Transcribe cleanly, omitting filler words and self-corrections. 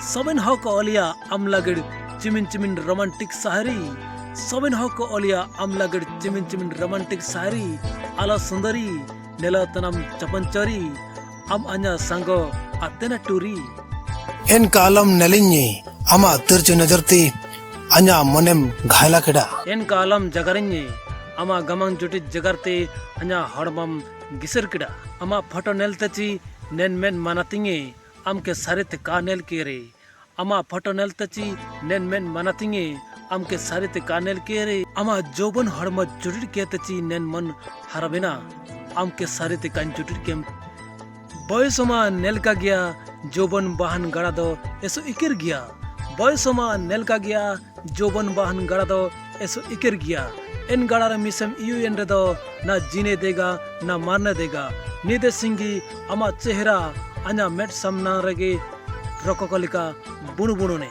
Sabin hok olia amlagid chimin romantic sahari. Sabin hok olia amlagid chimin romantic sahari. Ala sundari nela tanam chapanchari. Am anya sango atena turi. En kalam nelinyi ama tirchu nazarti anya monem ghaila keda. En kalam jagarinye ama gamang jutit jagarte anya hodmam gisir kida. Ama photo neltachi nen men manatinge am ke sarit ka nel kere. Ama photo neltachi nen men manatinge am ke sarit ka nel kere. Ama joban hodma jutit ketachi nen man harabina am ke sarit kan jutit kem. Boysoma nelka gya joban bahan gada do eso ikir gya. Boysoma nelka gya joban bahan gada do eso ikir gya. इन गड़ार मिसम इयु एंड्रेदो ना जीने देगा ना मारने देगा नीदे सिंगी अमा चेहरा अन्या met समना रगे रकोकलिका बुनु बुनु ने